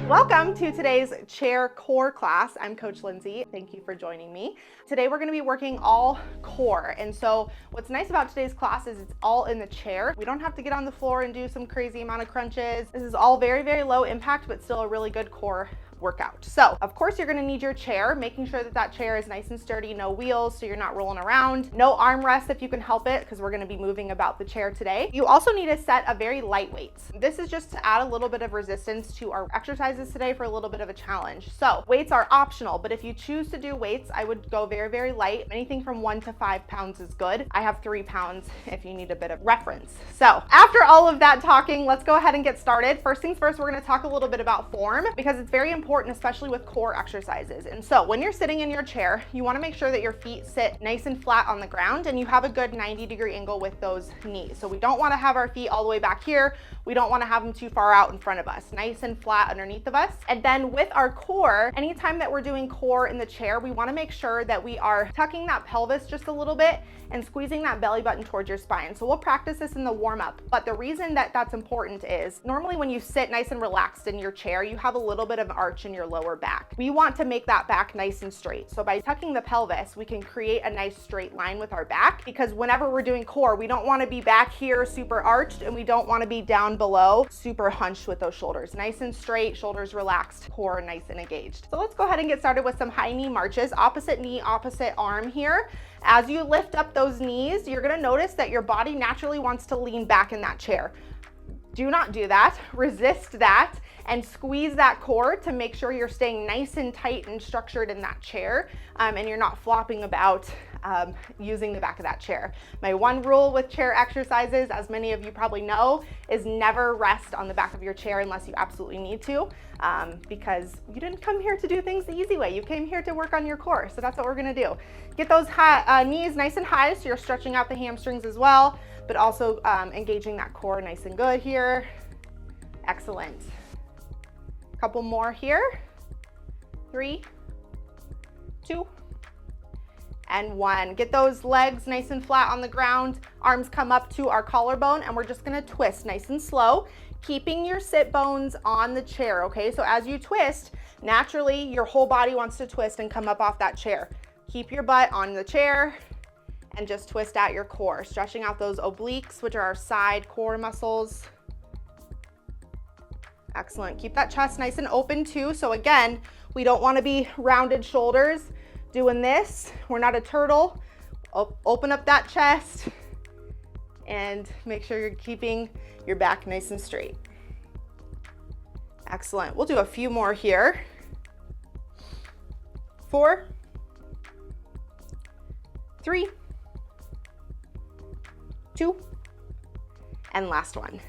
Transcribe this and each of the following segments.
Welcome to today's chair core class. I'm Coach Lindsay. Thank you for joining me. Today we're going to be working all core. And so what's nice about today's class is it's all in the chair. We don't have to get on the floor and do some crazy amount of crunches. This is all very, very low impact, but still a really good core workout. So of course you're going to need your chair, making sure that that chair is nice and sturdy, no wheels, so you're not rolling around. No armrest if you can help it, because we're going to be moving about the chair today. You also need a set of very light weights. This is just to add a little bit of resistance to our exercises today for a little bit of a challenge. So weights are optional, but if you choose to do weights, I would go very, very light. Anything from 1 to 5 pounds is good. I have 3 pounds if you need a bit of reference. So after all of that talking, let's go ahead and get started. First things first, we're going to talk a little bit about form, because it's very important, especially with core exercises. And so when you're sitting in your chair, you want to make sure that your feet sit nice and flat on the ground and you have a good 90-degree angle with those knees. So we don't want to have our feet all the way back here. We don't want to have them too far out in front of us, nice and flat underneath of us. And then with our core, anytime that we're doing core in the chair, we want to make sure that we are tucking that pelvis just a little bit and squeezing that belly button towards your spine. So we'll practice this in the warm up. But the reason that that's important is normally when you sit nice and relaxed in your chair, you have a little bit of arch in your lower back. We want to make that back nice and straight. So by tucking the pelvis, we can create a nice straight line with our back, because whenever we're doing core, we don't want to be back here super arched, and we don't want to be down below super hunched with those shoulders. Nice and straight, shoulders relaxed, core nice and engaged. So let's go ahead and get started with some high knee marches. Opposite knee, opposite arm here. As you lift up those knees, you're going to notice that your body naturally wants to lean back in that chair. Do not do that. Resist that and squeeze that core to make sure you're staying nice and tight and structured in that chair, and you're not flopping about using the back of that chair. My one rule with chair exercises, as many of you probably know, is never rest on the back of your chair unless you absolutely need to, because you didn't come here to do things the easy way. You came here to work on your core. So that's what we're gonna do. Get those knees nice and high so you're stretching out the hamstrings as well, but also engaging that core nice and good here. Excellent. Couple more here. 3, 2, and 1. Get those legs nice and flat on the ground. Arms come up to our collarbone, and we're just gonna twist nice and slow, keeping your sit bones on the chair, okay? So as you twist, naturally your whole body wants to twist and come up off that chair. Keep your butt on the chair and just twist out your core, stretching out those obliques, which are our side core muscles. Excellent. Keep that chest nice and open too. So again, we don't want to be rounded shoulders doing this. We're not a turtle. Open up that chest and make sure you're keeping your back nice and straight. Excellent. We'll do a few more here. 4, 3, 2, and last one.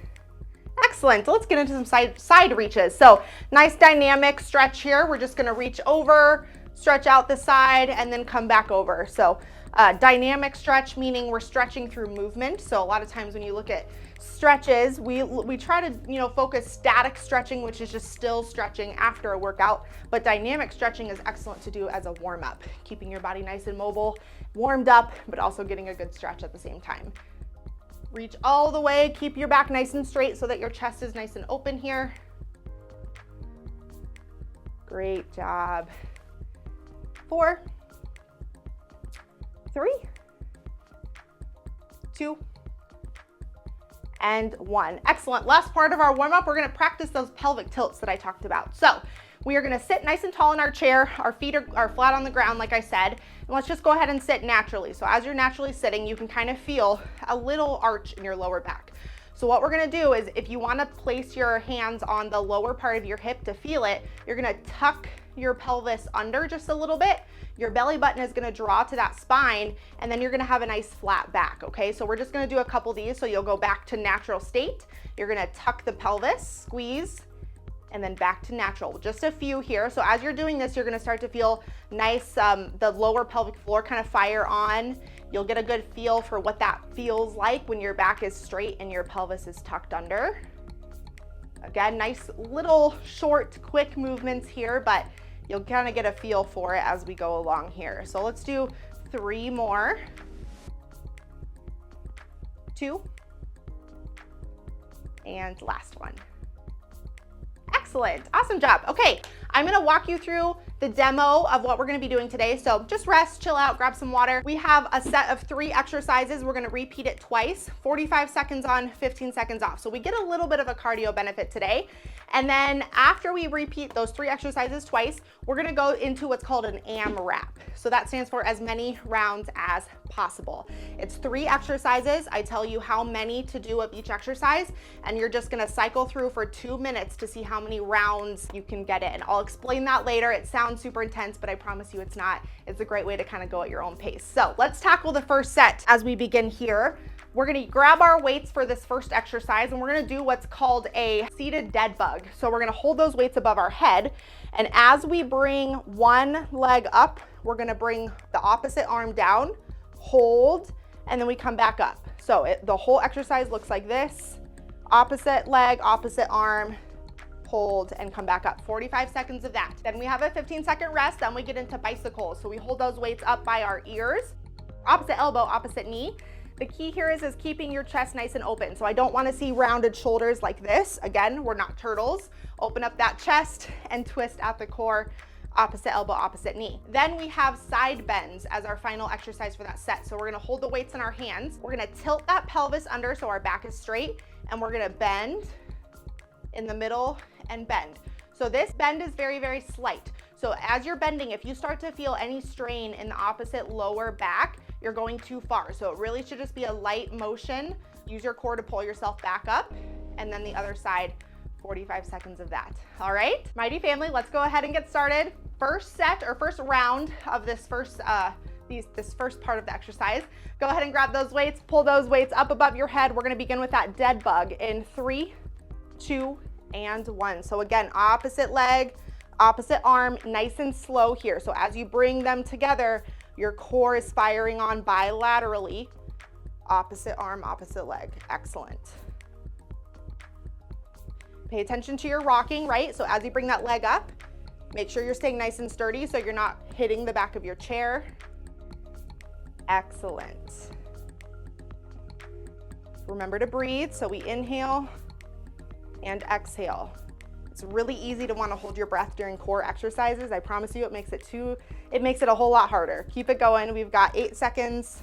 Excellent. Let's get into some side reaches. So nice dynamic stretch here. We're just going to reach over, stretch out the side, and then come back over. So dynamic stretch, meaning we're stretching through movement. So a lot of times when you look at stretches, we try to focus static stretching, which is just still stretching after a workout. But dynamic stretching is excellent to do as a warm up, keeping your body nice and mobile, warmed up, but also getting a good stretch at the same time. Reach all the way, keep your back nice and straight so that your chest is nice and open here. Great job. 4, 3, 2, and 1. Excellent. Last part of our warm up, we're going to practice those pelvic tilts that I talked about. So we are going to sit nice and tall in our chair. Our feet are flat on the ground, like I said. And let's just go ahead and sit naturally. So as you're naturally sitting, you can kind of feel a little arch in your lower back. So what we're going to do is, if you want to place your hands on the lower part of your hip to feel it, you're going to tuck your pelvis under just a little bit. Your belly button is going to draw to that spine, and then you're going to have a nice flat back, okay? So we're just going to do a couple of these so you'll go back to natural state. You're going to tuck the pelvis, squeeze, and then back to natural. Just a few here. So as you're doing this, you're going to start to feel nice, the lower pelvic floor kind of fire on. You'll get a good feel for what that feels like when your back is straight and your pelvis is tucked under. Again, nice little short, quick movements here, but you'll kind of get a feel for it as we go along here. So let's do 3 more. 2. And last one. Excellent. Awesome job. Okay, I'm gonna walk you through the demo of what we're gonna be doing today. So just rest, chill out, grab some water. We have a set of 3 exercises. We're gonna repeat it twice, 45 seconds on, 15 seconds off. So we get a little bit of a cardio benefit today. And then after we repeat those 3 exercises twice, we're gonna go into what's called an AMRAP. So that stands for as many rounds as possible. It's 3 exercises. I tell you how many to do of each exercise, and you're just gonna cycle through for 2 minutes to see how many rounds you can get in. I'll explain that later. It sounds super intense, but I promise you it's not. It's a great way to kind of go at your own pace. So let's tackle the first set as we begin here. We're gonna grab our weights for this first exercise, and we're gonna do what's called a seated dead bug. So we're gonna hold those weights above our head, and as we bring one leg up, we're gonna bring the opposite arm down, hold, and then we come back up. So the whole exercise looks like this: opposite leg, opposite arm, hold, and come back up. 45 seconds of that. Then we have a 15-second rest, then we get into bicycles. So we hold those weights up by our ears, opposite elbow, opposite knee. The key here is keeping your chest nice and open. So I don't want to see rounded shoulders like this. Again, we're not turtles. Open up that chest and twist at the core, opposite elbow, opposite knee. Then we have side bends as our final exercise for that set. So we're gonna hold the weights in our hands. We're gonna tilt that pelvis under so our back is straight, and we're gonna bend in the middle and bend. So this bend is very, very slight. So as you're bending, if you start to feel any strain in the opposite lower back, you're going too far. So it really should just be a light motion. Use your core to pull yourself back up, and then the other side, 45 seconds of that. All right, Mighty Family, let's go ahead and get started. First set or first round of this first part of the exercise. Go ahead and grab those weights, pull those weights up above your head. We're gonna begin with that dead bug in 3, 2, and 1. So again, opposite leg, opposite arm, nice and slow here. So as you bring them together, your core is firing on bilaterally. Opposite arm, opposite leg. Excellent. Pay attention to your rocking, right? So as you bring that leg up, make sure you're staying nice and sturdy so you're not hitting the back of your chair. Excellent. Remember to breathe. So we inhale and exhale. It's really easy to want to hold your breath during core exercises. I promise you, it makes it a whole lot harder. Keep it going. We've got 8 seconds.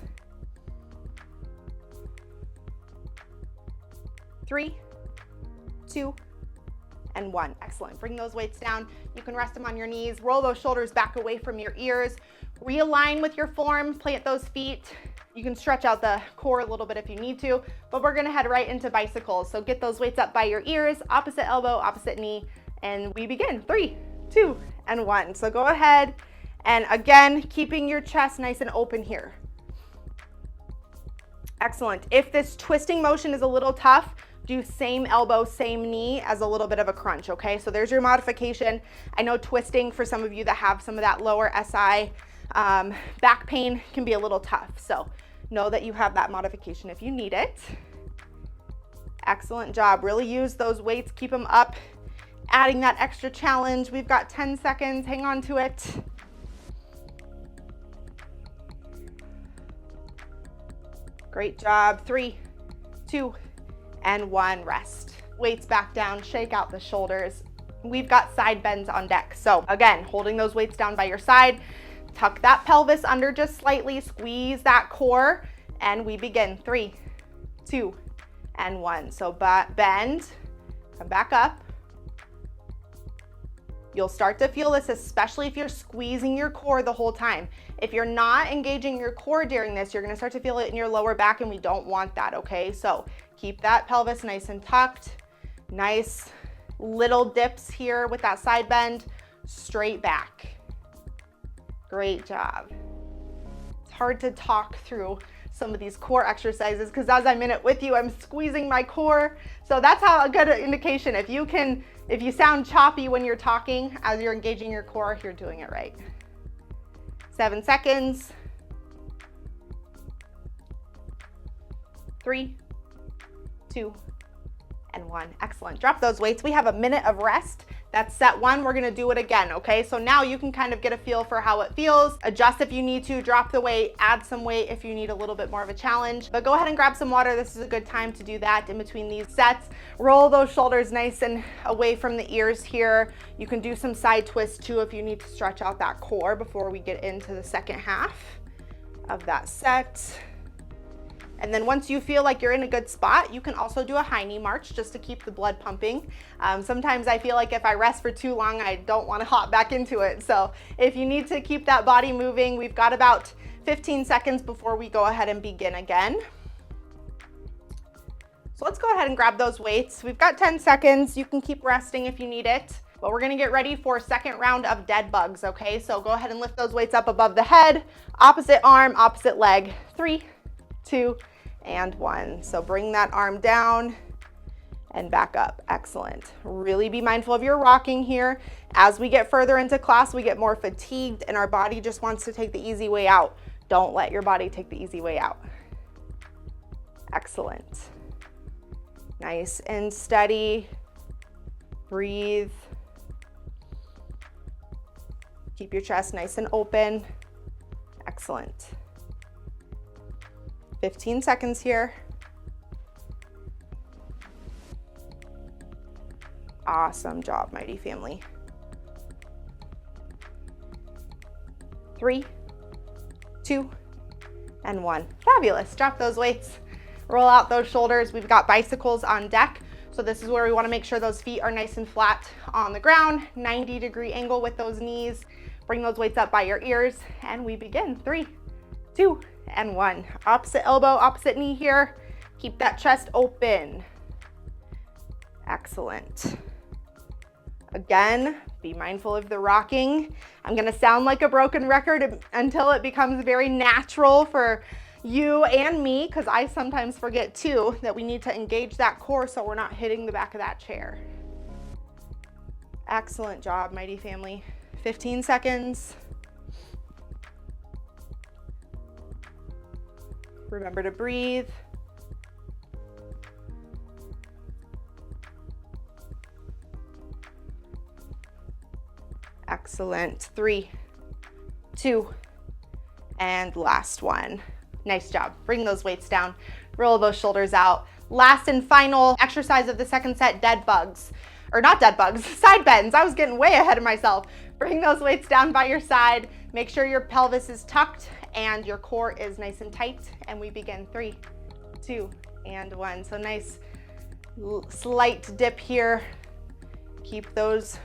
3, 2, and 1. Excellent. Bring those weights down. You can rest them on your knees. Roll those shoulders back away from your ears. Realign with your form. Plant those feet. You can stretch out the core a little bit if you need to, but we're gonna head right into bicycles. So get those weights up by your ears, opposite elbow, opposite knee, and we begin. 3, 2, and 1. So go ahead, and again, keeping your chest nice and open here. Excellent. If this twisting motion is a little tough, do same elbow, same knee as a little bit of a crunch, okay? So there's your modification. I know twisting for some of you that have some of that lower SI back pain can be a little tough. So know that you have that modification if you need it. Excellent job. Really use those weights, keep them up, adding that extra challenge. We've got 10 seconds, hang on to it. Great job. 3, 2, and 1, rest. Weights back down, shake out the shoulders. We've got side bends on deck. So again, holding those weights down by your side, tuck that pelvis under just slightly, squeeze that core, and we begin. 3, 2, and 1. So bend, come back up. You'll start to feel this, especially if you're squeezing your core the whole time. If you're not engaging your core during this, you're gonna start to feel it in your lower back, and we don't want that, okay? So keep that pelvis nice and tucked. Nice little dips here with that side bend, straight back. Great job. It's hard to talk through some of these core exercises because as I'm in it with you, I'm squeezing my core. So that's how a good indication. If you sound choppy when you're talking as you're engaging your core, you're doing it right. 7 seconds. 3, 2, and 1. Excellent. Drop those weights. We have a minute of rest. That's set 1. We're gonna do it again, okay? So now you can kind of get a feel for how it feels. Adjust if you need to, drop the weight, add some weight if you need a little bit more of a challenge. But go ahead and grab some water. This is a good time to do that in between these sets. Roll those shoulders nice and away from the ears here. You can do some side twists too if you need to stretch out that core before we get into the second half of that set. And then once you feel like you're in a good spot, you can also do a high knee march just to keep the blood pumping. Sometimes I feel like if I rest for too long, I don't want to hop back into it. So if you need to keep that body moving, we've got about 15 seconds before we go ahead and begin again. So let's go ahead and grab those weights. We've got 10 seconds. You can keep resting if you need it. But we're gonna get ready for second round of dead bugs, okay? So go ahead and lift those weights up above the head, opposite arm, opposite leg. 3, 2, and 1. So bring that arm down and back up. Excellent. Really be mindful of your rocking here. As we get further into class, we get more fatigued and our body just wants to take the easy way out. Don't let your body take the easy way out. Excellent. Nice and steady. Breathe. Keep your chest nice and open. Excellent. 15 seconds here. Awesome job, mighty family. 3, 2, and 1. Fabulous. Drop those weights. Roll out those shoulders. We've got bicycles on deck. So this is where we want to make sure those feet are nice and flat on the ground. 90-degree angle with those knees. Bring those weights up by your ears and we begin. 3, 2, and 1. Opposite elbow, opposite knee here. Keep that chest open. Excellent. Again, be mindful of the rocking. I'm gonna sound like a broken record until it becomes very natural for you and me, because I sometimes forget too that we need to engage that core so we're not hitting the back of that chair. Excellent job, mighty family. 15 seconds. Remember to breathe. Excellent. 3, 2, and last one. Nice job. Bring those weights down. Roll those shoulders out. Last and final exercise of the second set, dead bugs. Or not dead bugs, side bends. I was getting way ahead of myself. Bring those weights down by your side. Make sure your pelvis is tucked and your core is nice and tight. And we begin. 3, 2, and 1. So nice slight dip here. Keep those,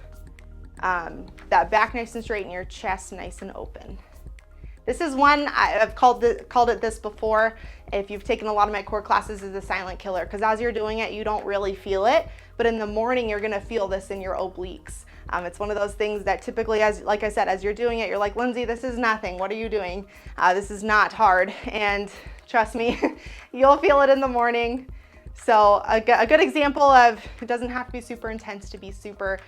that back nice and straight and your chest nice and open. This is one, I've called it this before. If you've taken a lot of my core classes, is a silent killer, because as you're doing it, you don't really feel it. But in the morning, you're gonna feel this in your obliques. It's one of those things that typically, like I said, as you're doing it, you're like, Lindsay, this is nothing. What are you doing? This is not hard. And trust me, you'll feel it in the morning. So a good example of, it doesn't have to be super intense to be super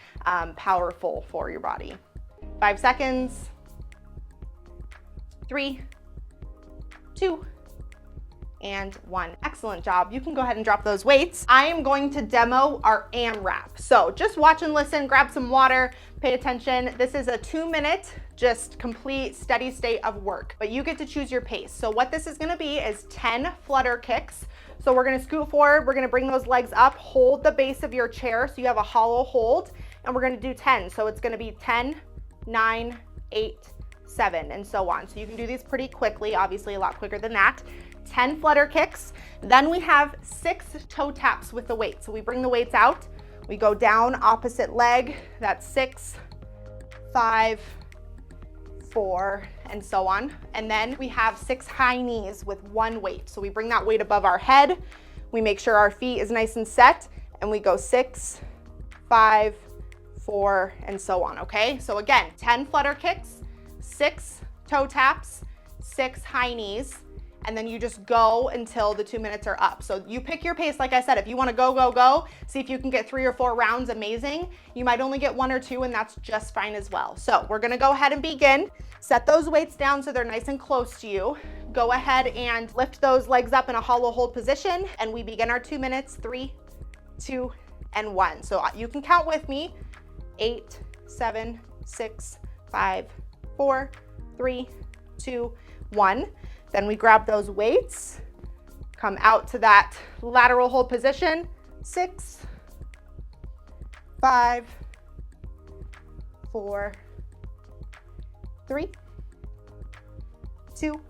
powerful for your body. 5 seconds. 3, 2, and 1. Excellent job. You can go ahead and drop those weights. I am going to demo our AMRAP. So just watch and listen, grab some water, pay attention. This is a 2-minute, just complete steady state of work, but you get to choose your pace. So what this is gonna be is 10 flutter kicks. So we're gonna scoot forward, we're gonna bring those legs up, hold the base of your chair so you have a hollow hold, and we're gonna do 10. So it's gonna be 10, 9, 8, 7, and so on. So you can do these pretty quickly, obviously a lot quicker than that. 10 flutter kicks. Then we have 6 toe taps with the weight. So we bring the weights out, we go down opposite leg, that's 6, 5, 4, and so on. And then we have 6 high knees with 1 weight. So we bring that weight above our head, we make sure our feet is nice and set, and we go 6, 5, 4, and so on, okay? So again, 10 flutter kicks, 6 toe taps, 6 high knees, and then you just go until the 2 minutes are up. So you pick your pace. Like I said, if you want to go, see if you can get 3 or 4 rounds, amazing. You might only get 1 or 2, and that's just fine as well. So we're going to go ahead and begin. Set those weights down so they're nice and close to you. Go ahead and lift those legs up in a hollow hold position, and we begin our 2 minutes. 3, 2, and 1. So you can count with me. 8, 7, 6, 5, 4, 3, 2, 1. Then we grab those weights, come out to that lateral hold position. 6, 5, 4, 3, 2,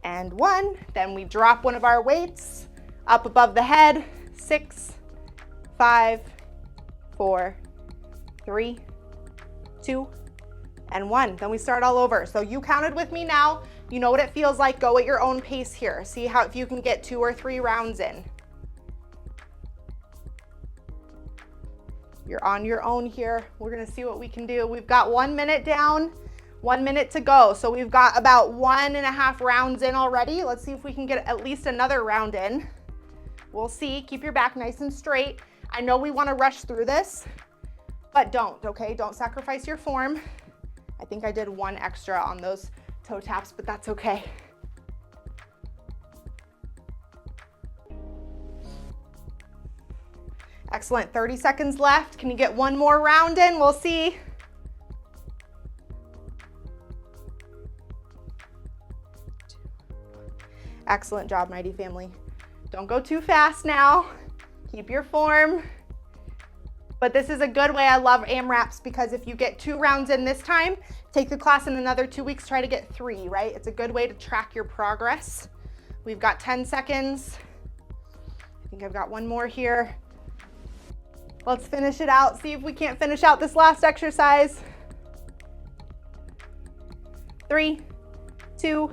and 1. Then we drop one of our weights up above the head. 6, 5, 4, 3, 2, and 1. Then we start all over. So you counted with me now. You know what it feels like. Go at your own pace here. See how if you can get 2 or 3 rounds in. You're on your own here. We're gonna see what we can do. We've got 1 minute down, 1 minute to go. So we've got about 1.5 rounds in already. Let's see if we can get at least another round in. We'll see. Keep your back nice and straight. I know we wanna rush through this, but don't, okay? Don't sacrifice your form. I think I did 1 extra on those toe taps, but that's okay. Excellent, 30 seconds left. Can you get 1 more round in? We'll see. Excellent job, Mighty Family. Don't go too fast now. Keep your form. But this is a good way. I love AMRAPs because if you get 2 rounds in this time, take the class in another 2 weeks, try to get 3, right? It's a good way to track your progress. We've got 10 seconds. I think I've got 1 more here. Let's finish it out. See if we can't finish out this last exercise. 3, 2,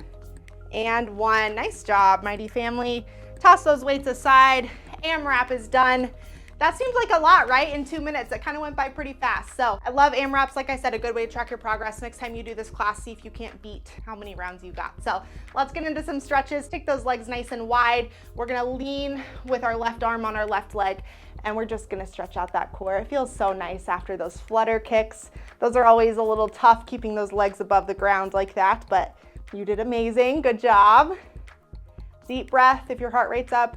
and 1. Nice job, Mighty Family. Toss those weights aside. AMRAP is done. That seems like a lot, right? In 2 minutes, it kind of went by pretty fast. So I love AMRAPs. Like I said, a good way to track your progress. Next time you do this class, see if you can't beat how many rounds you got. So let's get into some stretches. Take those legs nice and wide. We're gonna lean with our left arm on our left leg, and we're just gonna stretch out that core. It feels so nice after those flutter kicks. Those are always a little tough, keeping those legs above the ground like that, but you did amazing. Good job. Deep breath if your heart rate's up.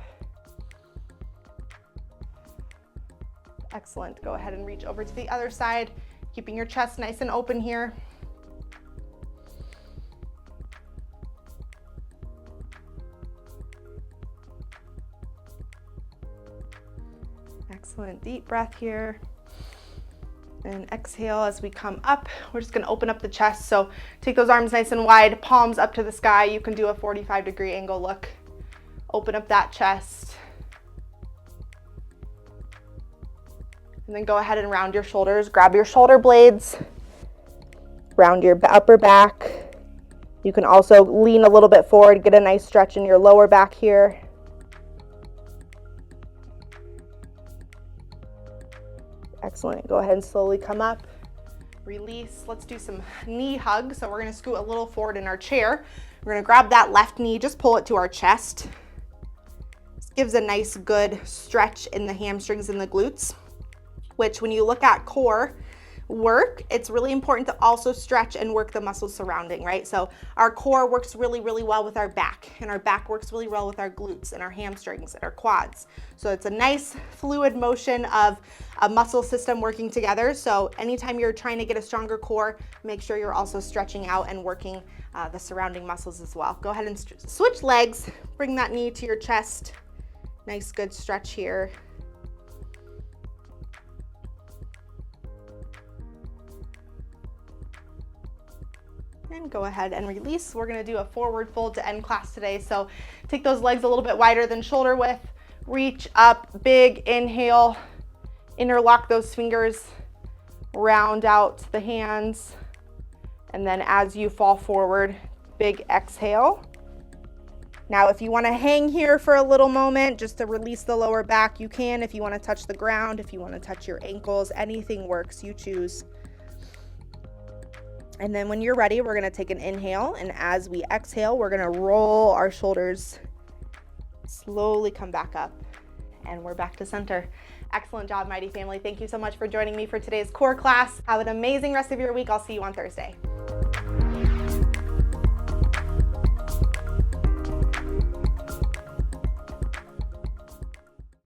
Excellent. Go ahead and reach over to the other side, keeping your chest nice and open here. Excellent. Deep breath here. And exhale as we come up. We're just going to open up the chest. So take those arms nice and wide, palms up to the sky. You can do a 45-degree angle look. Open up that chest. And then go ahead and round your shoulders. Grab your shoulder blades. Round your upper back. You can also lean a little bit forward, get a nice stretch in your lower back here. Excellent. Go ahead and slowly come up. Release. Let's do some knee hugs. So we're going to scoot a little forward in our chair. We're going to grab that left knee, just pull it to our chest. This gives a nice good stretch in the hamstrings and the glutes, which when you look at core work, it's really important to also stretch and work the muscles surrounding, right? So our core works really, really well with our back, and our back works really well with our glutes and our hamstrings and our quads. So it's a nice fluid motion of a muscle system working together. So anytime you're trying to get a stronger core, make sure you're also stretching out and working the surrounding muscles as well. Go ahead and switch legs, bring that knee to your chest. Nice, good stretch here. And go ahead and release. We're going to do a forward fold to end class today. So take those legs a little bit wider than shoulder width. Reach up, big inhale. Interlock those fingers. Round out the hands. And then as you fall forward, big exhale. Now, if you want to hang here for a little moment just to release the lower back, you can. If you want to touch the ground, if you want to touch your ankles, anything works. You choose. And then when you're ready, we're going to take an inhale. And as we exhale, we're going to roll our shoulders, slowly come back up, and we're back to center. Excellent job, Mighty Family. Thank you so much for joining me for today's core class. Have an amazing rest of your week. I'll see you on Thursday.